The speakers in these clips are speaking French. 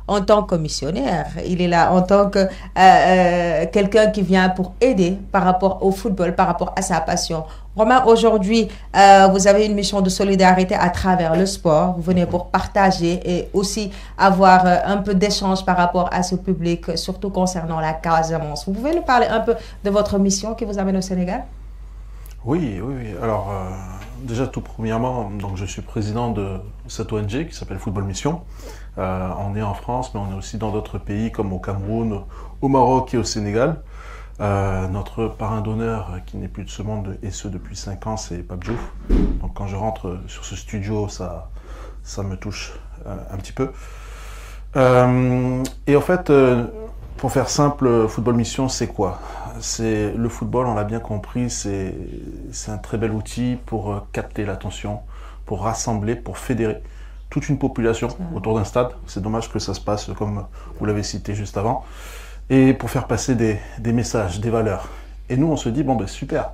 en tant que commissionnaire, il est là en tant que quelqu'un qui vient pour aider par rapport au football, par rapport à sa passion. Romain, aujourd'hui, vous avez une mission de solidarité à travers le sport. Vous venez pour partager et aussi avoir un peu d'échange par rapport à ce public, surtout concernant la Casamance. Vous pouvez nous parler un peu de votre mission qui vous amène au Sénégal? Oui, oui, oui. Alors, déjà, tout premièrement, donc, je suis président de cette ONG qui s'appelle Football Mission. On est en France, mais on est aussi dans d'autres pays comme au Cameroun, au Maroc et au Sénégal. Notre parrain d'honneur, qui n'est plus de ce monde, et ce depuis 5 ans, c'est Pape Diouf. Donc quand je rentre sur ce studio, ça me touche un petit peu. Et en fait, pour faire simple, Football Mission, c'est quoi? C'est le football, on l'a bien compris, c'est un très bel outil pour capter l'attention, pour rassembler, pour fédérer toute une population autour d'un stade. C'est dommage que ça se passe comme vous l'avez cité juste avant. Et pour faire passer des messages, des valeurs. Et nous, on se dit, bon ben super,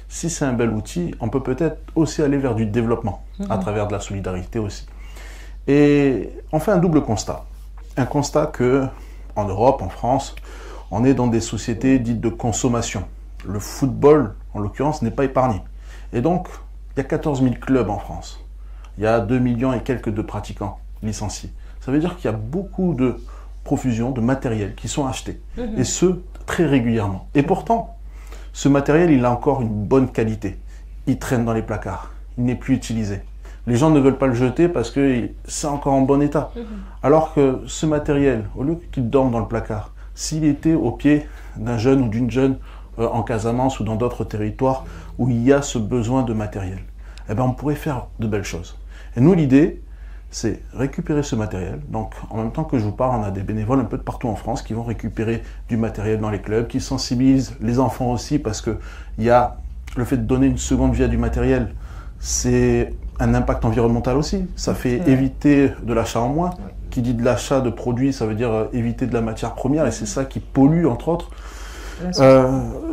si c'est un bel outil, on peut peut-être aussi aller vers du développement, à travers de la solidarité aussi. Et on fait un double constat. Un constat que, en Europe, en France, on est dans des sociétés dites de consommation. Le football, en l'occurrence, n'est pas épargné. Et donc, il y a 14 000 clubs en France. Il y a 2 millions et quelques de pratiquants licenciés. Ça veut dire qu'il y a beaucoup de profusion, de matériel qui sont achetés. Et ce, très régulièrement. Et pourtant, ce matériel, il a encore une bonne qualité. Il traîne dans les placards. Il n'est plus utilisé. Les gens ne veulent pas le jeter parce que c'est encore en bon état. Alors que ce matériel, au lieu qu'il dorme dans le placard, s'il était au pied d'un jeune ou d'une jeune en Casamance ou dans d'autres territoires où il y a ce besoin de matériel, eh ben on pourrait faire de belles choses. Et nous, l'idée, c'est récupérer ce matériel. Donc, en même temps que je vous parle, on a des bénévoles un peu de partout en France qui vont récupérer du matériel dans les clubs, qui sensibilisent les enfants aussi, parce que il y a le fait de donner une seconde vie à du matériel, c'est un impact environnemental aussi. Ça fait éviter de l'achat en moins. Qui dit de l'achat de produits, ça veut dire éviter de la matière première, et c'est ça qui pollue, entre autres.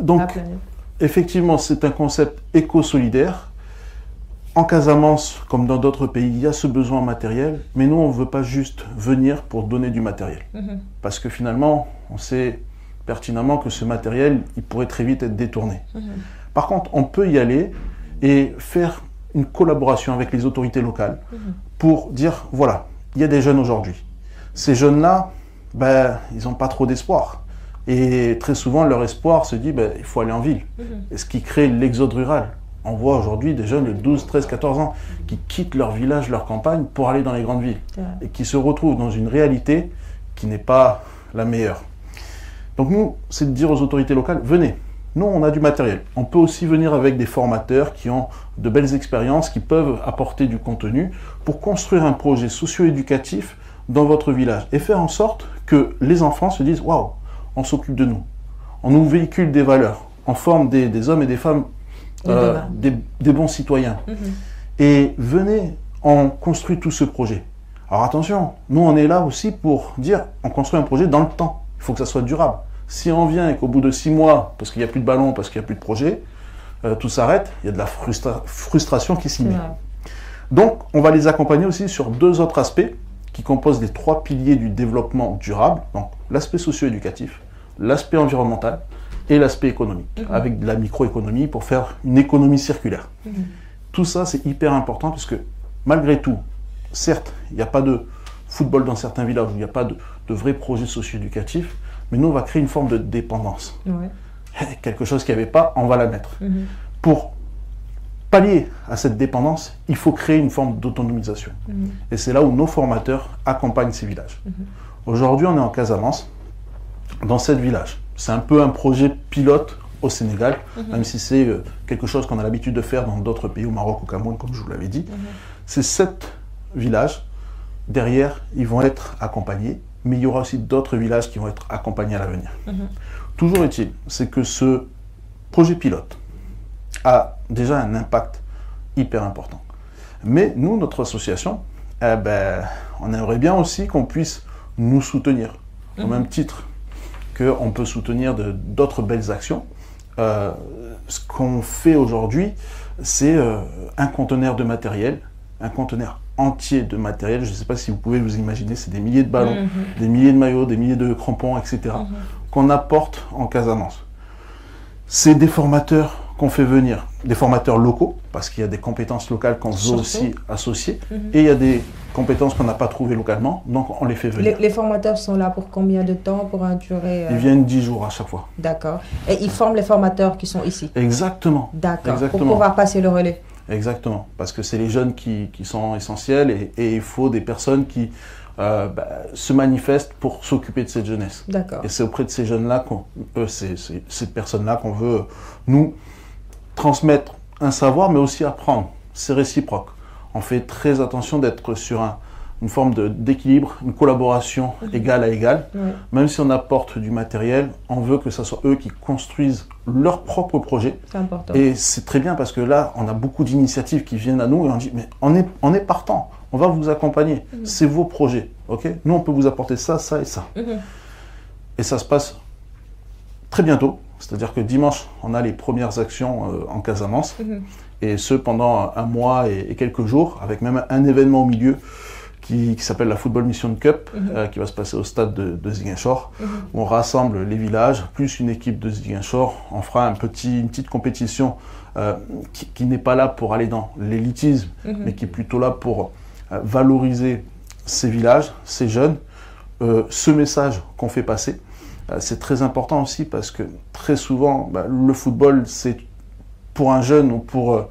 Donc, effectivement, c'est un concept éco-solidaire. En Casamance, comme dans d'autres pays, il y a ce besoin matériel, mais nous, on ne veut pas juste venir pour donner du matériel. Parce que finalement, on sait pertinemment que ce matériel, il pourrait très vite être détourné. Par contre, on peut y aller et faire une collaboration avec les autorités locales pour dire, voilà, il y a des jeunes aujourd'hui. Ces jeunes-là, ben, ils n'ont pas trop d'espoir. Et très souvent, leur espoir se dit, ben, il faut aller en ville. Et ce qui crée l'exode rural. On voit aujourd'hui des jeunes de 12, 13, 14 ans qui quittent leur village, leur campagne pour aller dans les grandes villes et qui se retrouvent dans une réalité qui n'est pas la meilleure. Donc nous, c'est de dire aux autorités locales, venez, nous on a du matériel. On peut aussi venir avec des formateurs qui ont de belles expériences, qui peuvent apporter du contenu pour construire un projet socio-éducatif dans votre village et faire en sorte que les enfants se disent, waouh, on s'occupe de nous. On nous véhicule des valeurs, on forme des hommes et des femmes des bons citoyens. Et venez, on construit tout ce projet. Alors attention, nous on est là aussi pour dire, on construit un projet dans le temps. Il faut que ça soit durable. Si on vient et qu'au bout de 6 mois, parce qu'il n'y a plus de ballon, parce qu'il n'y a plus de projet, tout s'arrête, il y a de la frustration qui s'y met. Donc on va les accompagner aussi sur 2 autres aspects qui composent les 3 piliers du développement durable. Donc l'aspect socio-éducatif, l'aspect environnemental, et l'aspect économique, avec de la microéconomie pour faire une économie circulaire. Tout ça, c'est hyper important parce que malgré tout, certes, il n'y a pas de football dans certains villages où il n'y a pas de vrais projets socio-éducatifs, mais nous, on va créer une forme de dépendance. Quelque chose qu'il n'y avait pas, on va la mettre. Pour pallier à cette dépendance, il faut créer une forme d'autonomisation. Et c'est là où nos formateurs accompagnent ces villages. Aujourd'hui, on est en Casamance, dans 7 villages. C'est un peu un projet pilote au Sénégal, même si c'est quelque chose qu'on a l'habitude de faire dans d'autres pays, au Maroc, au Cameroun, comme je vous l'avais dit. Ces 7 villages, derrière, ils vont être accompagnés, mais il y aura aussi d'autres villages qui vont être accompagnés à l'avenir. Toujours est-il, c'est que ce projet pilote a déjà un impact hyper important. Mais nous, notre association, eh ben, on aimerait bien aussi qu'on puisse nous soutenir, au même titre qu'on peut soutenir d'autres belles actions. Ce qu'on fait aujourd'hui, c'est un conteneur de matériel, un conteneur entier de matériel. Je ne sais pas si vous pouvez vous imaginer, c'est des milliers de ballons, des milliers de maillots, des milliers de crampons, etc. qu'on apporte en Casamance. C'est des formateurs qu'on fait venir, des formateurs locaux, parce qu'il y a des compétences locales qu'on veut aussi associer, et il y a des compétences qu'on n'a pas trouvées localement, donc on les fait venir. Les formateurs sont là pour combien de temps, pour une durée Ils viennent 10 jours à chaque fois. D'accord. Et ils forment les formateurs qui sont ici. Exactement. D'accord. Pour pouvoir passer le relais. Exactement, parce que c'est les jeunes qui sont essentiels et il faut des personnes qui se manifestent pour s'occuper de cette jeunesse. D'accord. Et c'est auprès de ces jeunes-là, ces personnes-là qu'on veut, nous, transmettre un savoir, mais aussi apprendre. C'est réciproque. On fait très attention d'être sur une forme d'équilibre, une collaboration égale à égale. Oui. Même si on apporte du matériel, on veut que ce soit eux qui construisent leur propre projet. C'est important. Et c'est très bien parce que là, on a beaucoup d'initiatives qui viennent à nous et on dit, mais on est partant, on va vous accompagner. C'est vos projets, ok? Nous, on peut vous apporter ça, ça et ça. Et ça se passe très bientôt. C'est-à-dire que dimanche, on a les premières actions en Casamance. Et ce, pendant un mois et quelques jours, avec même un événement au milieu qui s'appelle la Football Mission Cup, qui va se passer au stade de Ziguinchor, où on rassemble les villages, plus une équipe de Ziguinchor. On fera une petite compétition qui n'est pas là pour aller dans l'élitisme, mais qui est plutôt là pour valoriser ces villages, ces jeunes, ce message qu'on fait passer. C'est très important aussi parce que très souvent, le football, c'est pour un jeune ou pour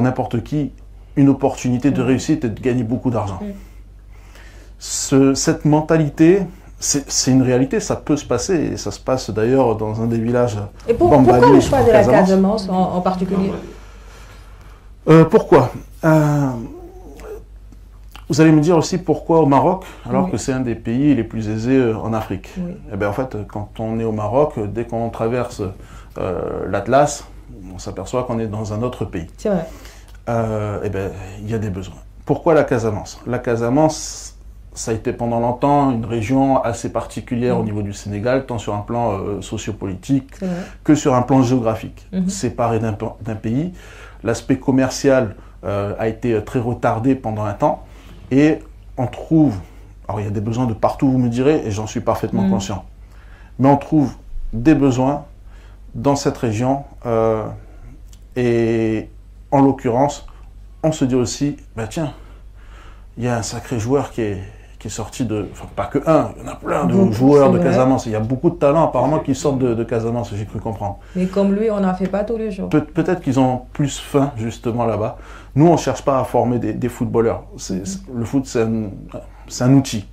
n'importe qui, une opportunité de réussite et de gagner beaucoup d'argent. Cette mentalité, c'est une réalité, ça peut se passer, et ça se passe d'ailleurs dans un des villages. Et pourquoi le choix de la Casamance en particulier? Pourquoi Vous allez me dire aussi pourquoi au Maroc, alors que c'est un des pays les plus aisés en Afrique. Eh bien, en fait, quand on est au Maroc, dès qu'on traverse l'Atlas, on s'aperçoit qu'on est dans un autre pays. C'est vrai. Eh bien, il y a des besoins. Pourquoi la Casamance? La Casamance, ça a été pendant longtemps une région assez particulière au niveau du Sénégal, tant sur un plan sociopolitique que sur un plan géographique. Séparé d'un pays, l'aspect commercial a été très retardé pendant un temps. Et on trouve, alors il y a des besoins de partout, vous me direz, et j'en suis parfaitement conscient, mais on trouve des besoins dans cette région, et en l'occurrence, on se dit aussi, tiens, il y a un sacré joueur qui est sorti enfin pas que un, il y en a plein de joueurs de Casamance, il y a beaucoup de talents apparemment qui sortent de Casamance, j'ai cru comprendre. Mais comme lui, on n'en fait pas tous les jours. Peut-être qu'ils ont plus faim justement là-bas. Nous, on ne cherche pas à former des footballeurs. Le foot, c'est un outil.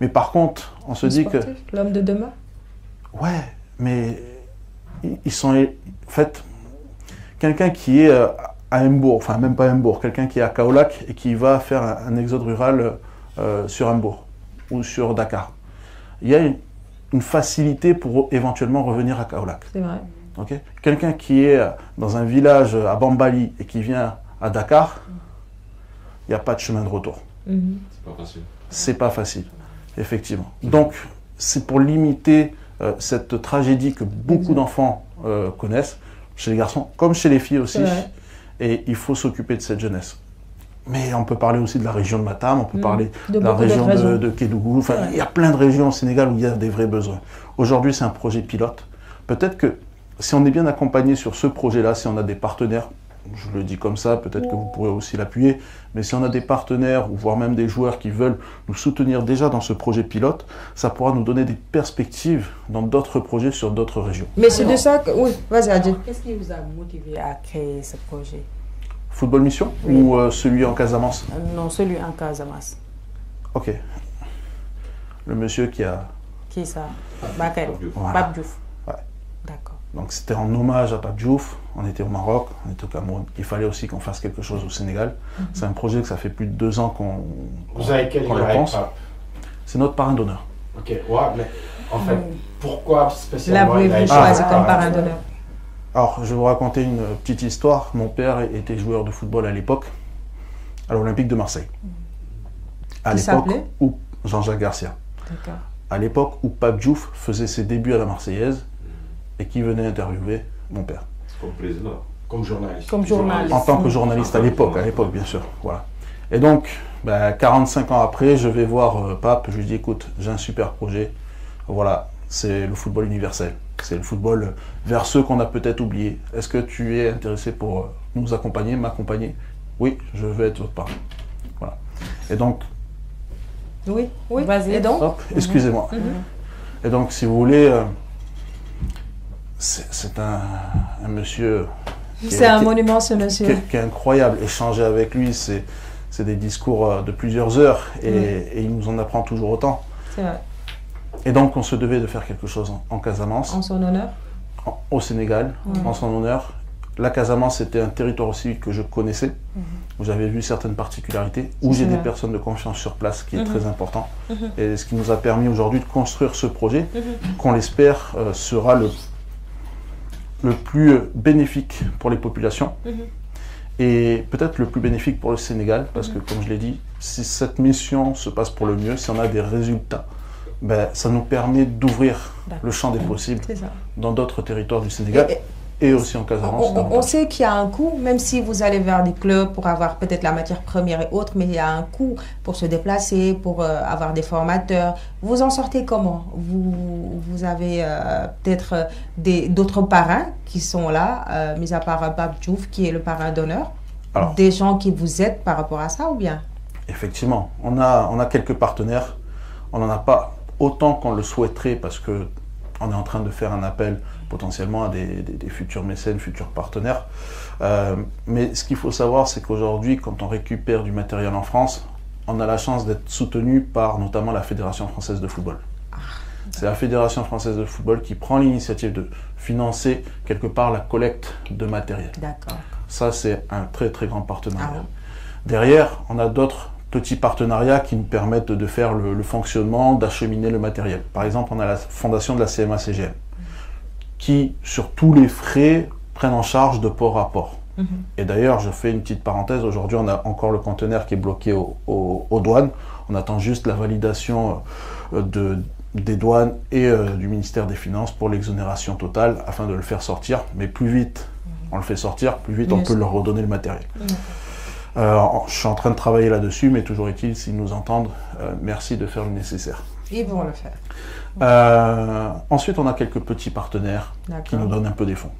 Mais par contre, on se dit que... L'homme de demain? Ouais, mais ils sont... En fait, quelqu'un qui est à Mbour, enfin même pas à Mbour, quelqu'un qui est à Kaolack et qui va faire un exode rural sur Mbour ou sur Dakar. Il y a une facilité pour éventuellement revenir à Kaolack. C'est vrai. Okay. Quelqu'un qui est dans un village à Bambali et qui vient à Dakar, il n'y a pas de chemin de retour. C'est pas facile. C'est pas facile, effectivement. Donc, c'est pour limiter cette tragédie que beaucoup d'enfants connaissent, chez les garçons comme chez les filles aussi. Et il faut s'occuper de cette jeunesse. Mais on peut parler aussi de la région de Matam, on peut parler de la région de Kédougou. Enfin, il y a plein de régions au Sénégal où il y a des vrais besoins. Aujourd'hui, c'est un projet pilote. Peut-être que si on est bien accompagné sur ce projet-là, si on a des partenaires, je le dis comme ça, peut-être que vous pourrez aussi l'appuyer, mais si on a des partenaires, ou voire même des joueurs qui veulent nous soutenir déjà dans ce projet pilote, ça pourra nous donner des perspectives dans d'autres projets sur d'autres régions. Mais c'est de ça que... Oui, vas-y, Adji. Qu'est-ce qui vous a motivé à créer ce projet? Football Mission ou celui en Casamance? Non, celui en Casamance. Ok. Le monsieur qui a... Qui ça? Bakary. Pape Diouf. Ouais. D'accord. Donc c'était en hommage à Pape Diouf. On était au Maroc, on était au Cameroun. Il fallait aussi qu'on fasse quelque chose au Sénégal. C'est un projet que ça fait plus de 2 ans qu'on Vous avez quel le pense. C'est notre parrain d'honneur. Ok, ouais, mais en fait, pourquoi spécialement il a choisi comme parrain d'honneur? Alors, je vais vous raconter une petite histoire. Mon père était joueur de football à l'époque, à l'Olympique de Marseille. À l'époque où Jean-Jacques Garcia. D'accord. À l'époque où Pape Diouf faisait ses débuts à la Marseillaise et qui venait interviewer mon père. Comme président. Comme journaliste. Comme journaliste. En tant que journaliste à l'époque bien sûr. Voilà. Et donc, 45 ans après, je vais voir Pape, je lui dis, écoute, j'ai un super projet. Voilà, c'est le football universel. C'est le football vers ceux qu'on a peut-être oubliés. Est-ce que tu es intéressé pour nous accompagner, m'accompagner? Oui, je veux être votre parrain. Voilà. Et donc... Oui, oui. Vas-y. Et donc excusez-moi. Et donc, si vous voulez, c'est un monsieur... C'est un monument, ce monsieur. Qui est incroyable. Échanger avec lui, c'est des discours de plusieurs heures et il nous en apprend toujours autant. C'est vrai. Et donc, on se devait de faire quelque chose en Casamance. En son honneur. Au Sénégal, en son honneur. La Casamance, c'était un territoire aussi que je connaissais, où j'avais vu certaines particularités, où j'ai des personnes de confiance sur place, qui est très important. Et ce qui nous a permis aujourd'hui de construire ce projet, qu'on l'espère sera le plus bénéfique pour les populations. Et peut-être le plus bénéfique pour le Sénégal, parce que comme je l'ai dit, si cette mission se passe pour le mieux, si on a des résultats, ça nous permet d'ouvrir le champ des possibles dans d'autres territoires du Sénégal et aussi en Casamance. On sait qu'il y a un coût, même si vous allez vers des clubs pour avoir peut-être la matière première et autres, mais il y a un coût pour se déplacer, pour avoir des formateurs. Vous en sortez comment? Vous avez peut-être d'autres parrains qui sont là, mis à part Pape Diouf, qui est le parrain d'honneur. Des gens qui vous aident par rapport à ça ou bien? Effectivement, on a quelques partenaires. On n'en a pas autant qu'on le souhaiterait parce qu'on est en train de faire un appel potentiellement à des futurs mécènes, futurs partenaires. Mais ce qu'il faut savoir, c'est qu'aujourd'hui, quand on récupère du matériel en France, on a la chance d'être soutenu par notamment la Fédération française de football. C'est la Fédération française de football qui prend l'initiative de financer quelque part la collecte de matériel. D'accord. Ça, c'est un très très grand partenariat. Derrière, on a d'autres petits partenariats qui nous permettent de faire le fonctionnement, d'acheminer le matériel. Par exemple, on a la fondation de la CMA-CGM qui, sur tous les frais, prennent en charge de port à port. Et d'ailleurs, je fais une petite parenthèse, aujourd'hui on a encore le conteneur qui est bloqué aux douanes. On attend juste la validation des douanes et du ministère des Finances pour l'exonération totale afin de le faire sortir. Mais plus vite on le fait sortir, plus vite on peut leur redonner le matériel. Je suis en train de travailler là-dessus, mais toujours est-il, s'ils nous entendent, merci de faire le nécessaire. Ils vont le faire. Ensuite, on a quelques petits partenaires qui nous donnent un peu des fonds.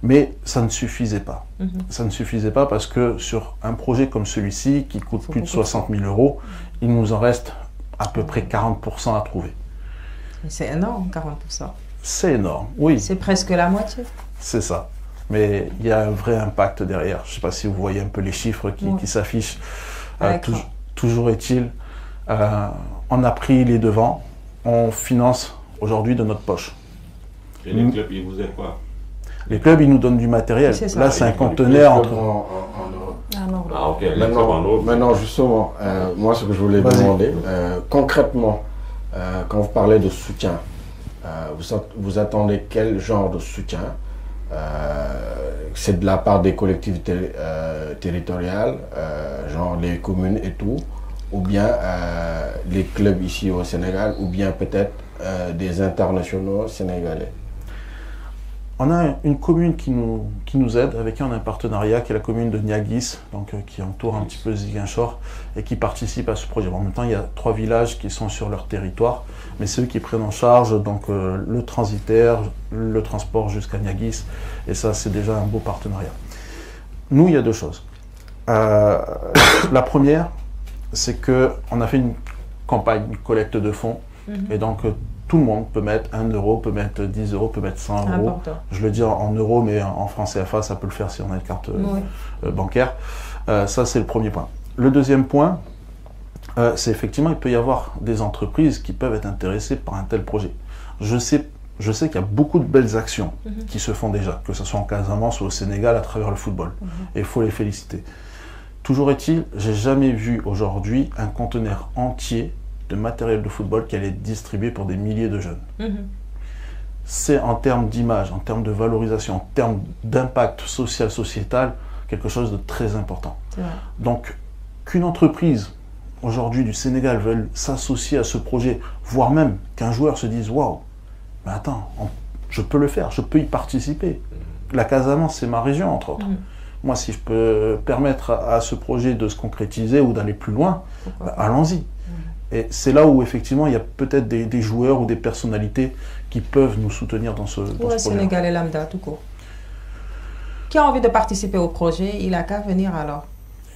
Mais ça ne suffisait pas. Ça ne suffisait pas parce que sur un projet comme celui-ci, qui coûte plus de 60 000 €, il nous en reste à peu près 40% à trouver. C'est énorme, 40%. C'est énorme, oui. C'est presque la moitié. C'est ça. Mais il y a un vrai impact derrière. Je ne sais pas si vous voyez un peu les chiffres qui s'affichent. Toujours est-il, on a pris les devants, on finance aujourd'hui de notre poche. Et les clubs, ils vous aident quoi? Les clubs, ils nous donnent du matériel. Là, c'est un conteneur entre... Ah, ok. Maintenant, justement, moi, ce que je voulais demander, concrètement, quand vous parlez de soutien, vous attendez quel genre de soutien? C'est de la part des collectivités territoriales, genre les communes et tout, ou bien les clubs ici au Sénégal, ou bien peut-être des internationaux sénégalais? On a une commune qui nous aide, avec qui on a un partenariat, qui est la commune de Niaguis, donc qui entoure un petit peu Ziguinchor, et qui participe à ce projet. En même temps, il y a 3 villages qui sont sur leur territoire, mais c'est eux qui prennent en charge donc, le transitaire, le transport jusqu'à Niaguis, et ça, c'est déjà un beau partenariat. Nous, il y a 2 choses. La première, c'est qu'on a fait une campagne, une collecte de fonds, et donc tout le monde peut mettre 1 €, peut mettre 10 €, peut mettre 100 €. Je le dis en euros, mais en francs CFA, ça peut le faire si on a une carte bancaire. Ça, c'est le premier point. Le deuxième point, c'est effectivement, il peut y avoir des entreprises qui peuvent être intéressées par un tel projet. Je sais qu'il y a beaucoup de belles actions qui se font déjà, que ce soit en Casamance ou au Sénégal à travers le football. Et il faut les féliciter. Toujours est-il, j'ai jamais vu aujourd'hui un conteneur entier de matériel de football qui allait être distribué pour des milliers de jeunes. C'est en termes d'image, en termes de valorisation, en termes d'impact social, sociétal, quelque chose de très important. Donc, qu'une entreprise aujourd'hui du Sénégal veuille s'associer à ce projet, voire même qu'un joueur se dise « Waouh, mais attends, je peux le faire, je peux y participer. La Casamance, c'est ma région, entre autres. Moi, si je peux permettre à ce projet de se concrétiser ou d'aller plus loin, allons-y. Et c'est là où, effectivement, il y a peut-être des joueurs ou des personnalités qui peuvent nous soutenir dans ce projet. Sénégalais lambda, tout court. Qui a envie de participer au projet, il n'a qu'à venir alors.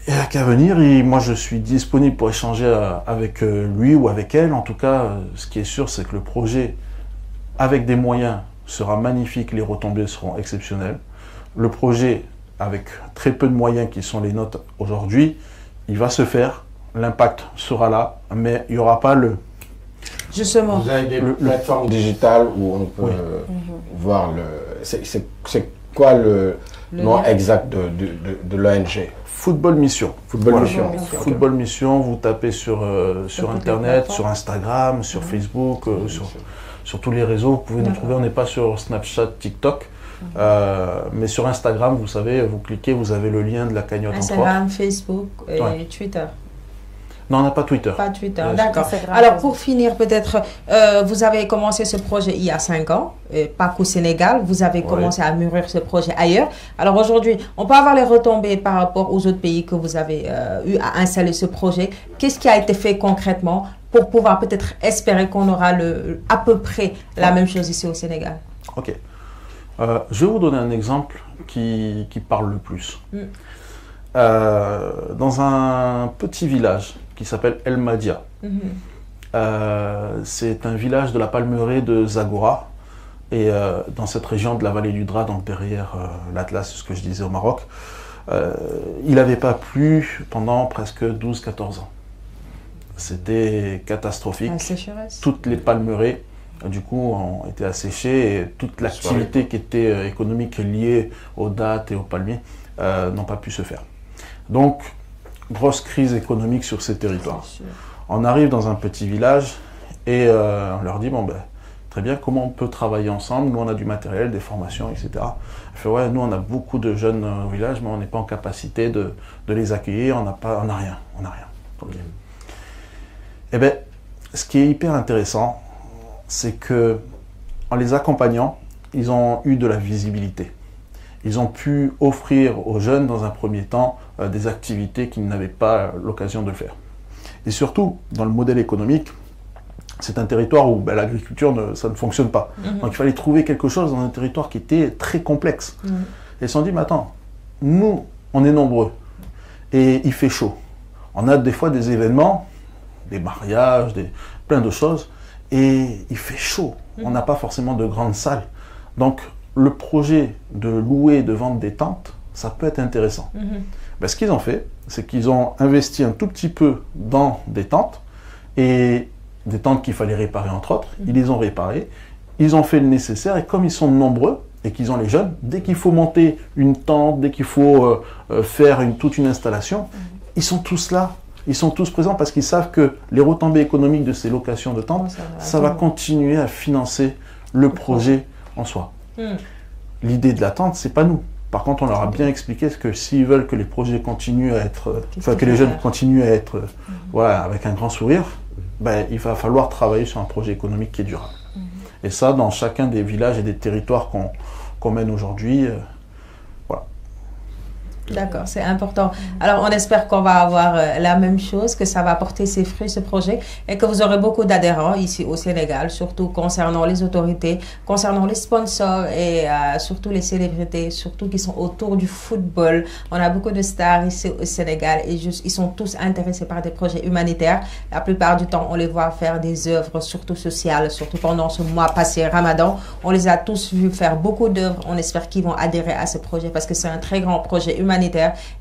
Il n'a qu'à venir, et moi je suis disponible pour échanger avec lui ou avec elle. En tout cas, ce qui est sûr, c'est que le projet, avec des moyens, sera magnifique, les retombées seront exceptionnelles. Le projet, avec très peu de moyens qui sont les nôtres aujourd'hui, il va se faire, l'impact sera là, mais il n'y aura pas le... Justement. Vous avez des plateformes digitales où on peut voir le... C'est quoi le nom exact de l'ONG? Football Mission. Football Mission. Football Mission, vous tapez sur Internet, sur Instagram, sur Facebook, sur tous les réseaux. Vous pouvez nous trouver, on n'est pas sur Snapchat, TikTok. Mais sur Instagram, vous savez, vous cliquez, vous avez le lien de la cagnotte. Instagram, Facebook et Twitter. Non, on n'a pas Twitter. Pas Twitter, d'accord. Alors, pour finir, peut-être, vous avez commencé ce projet il y a 5 ans, pas qu'au Sénégal, vous avez commencé à mûrir ce projet ailleurs. Alors, aujourd'hui, on peut avoir les retombées par rapport aux autres pays que vous avez eu à installer ce projet. Qu'est-ce qui a été fait concrètement pour pouvoir peut-être espérer qu'on aura à peu près la même chose ici au Sénégal? Ok. Je vais vous donner un exemple qui parle le plus. Dans un petit village qui s'appelle El Madia. C'est un village de la Palmeraie de Zagora, et dans cette région de la vallée du Dra, donc derrière l'Atlas, ce que je disais au Maroc, il n'avait pas plu pendant presque 12-14 ans. C'était catastrophique. Toutes les palmeraies, du coup, ont été asséchées, et toute l'activité qui était économique liée aux dattes et aux palmiers n'ont pas pu se faire. Donc, grosse crise économique sur ces territoires. On arrive dans un petit village et on leur dit, bon ben, très bien, comment on peut travailler ensemble? Nous, on a du matériel, des formations, etc. Elle fait, ouais, nous, on a beaucoup de jeunes au village, mais on n'est pas en capacité de les accueillir, on n'a rien. Okay. Eh bien, ce qui est hyper intéressant, c'est que en les accompagnant, ils ont eu de la visibilité. Ils ont pu offrir aux jeunes, dans un premier temps, des activités qu'ils n'avaient pas l'occasion de faire. Et surtout, dans le modèle économique, c'est un territoire où l'agriculture, ça ne fonctionne pas. Donc il fallait trouver quelque chose dans un territoire qui était très complexe. Et ils se sont dit, mais attends, nous, on est nombreux, et il fait chaud. On a des fois des événements, des mariages, plein de choses, et il fait chaud. On n'a pas forcément de grandes salles. Donc, le projet de louer, de vendre des tentes, ça peut être intéressant. Ce qu'ils ont fait, c'est qu'ils ont investi un tout petit peu dans des tentes, et des tentes qu'il fallait réparer entre autres. Ils les ont réparées, ils ont fait le nécessaire, et comme ils sont nombreux, et qu'ils ont les jeunes, dès qu'il faut monter une tente, dès qu'il faut faire toute une installation, ils sont tous là, ils sont tous présents, parce qu'ils savent que les retombées économiques de ces locations de tentes, ça va continuer à financer le projet en soi. L'idée de la tente, c'est pas nous. Par contre, on leur a bien expliqué que s'ils veulent que les projets continuent à être, que les jeunes continuent à être, voilà, avec un grand sourire, il va falloir travailler sur un projet économique qui est durable. Et ça, dans chacun des villages et des territoires qu'on mène aujourd'hui, voilà. D'accord, c'est important. Alors, on espère qu'on va avoir la même chose, que ça va porter ses fruits, ce projet, et que vous aurez beaucoup d'adhérents ici au Sénégal, surtout concernant les autorités, concernant les sponsors et surtout les célébrités, surtout qui sont autour du football. On a beaucoup de stars ici au Sénégal et ils sont tous intéressés par des projets humanitaires. La plupart du temps, on les voit faire des œuvres, surtout sociales, surtout pendant ce mois passé, Ramadan. On les a tous vus faire beaucoup d'œuvres. On espère qu'ils vont adhérer à ce projet parce que c'est un très grand projet humanitaire.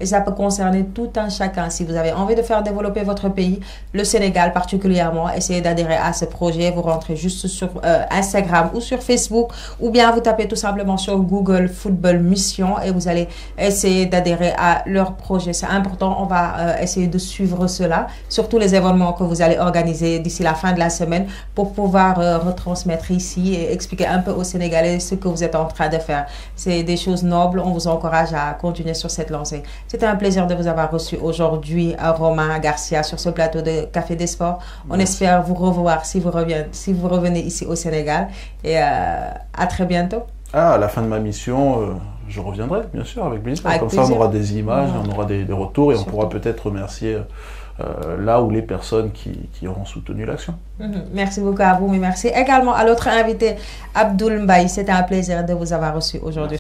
Et ça peut concerner tout un chacun. Si vous avez envie de faire développer votre pays, le Sénégal particulièrement, essayez d'adhérer à ce projet. Vous rentrez juste sur Instagram ou sur Facebook, ou bien vous tapez tout simplement sur Google Football Mission et vous allez essayer d'adhérer à leur projet. C'est important, on va essayer de suivre cela, surtout les événements que vous allez organiser d'ici la fin de la semaine pour pouvoir retransmettre ici et expliquer un peu aux Sénégalais ce que vous êtes en train de faire. C'est des choses nobles, on vous encourage à continuer sur cette lancée. C'était un plaisir de vous avoir reçu aujourd'hui, Romain Garcia, sur ce plateau de Café des Sports. On espère vous revoir si vous revenez ici au Sénégal et à très bientôt. À la fin de ma mission, je reviendrai, bien sûr, avec plaisir. Avec Comme plaisir. ça, on aura des images, Voilà. on aura des retours et Surtout. on pourra peut-être remercier là où les personnes qui auront soutenu l'action. Merci beaucoup à vous, mais merci également à l'autre invité, Abdoul Mbaye. C'était un plaisir de vous avoir reçu aujourd'hui.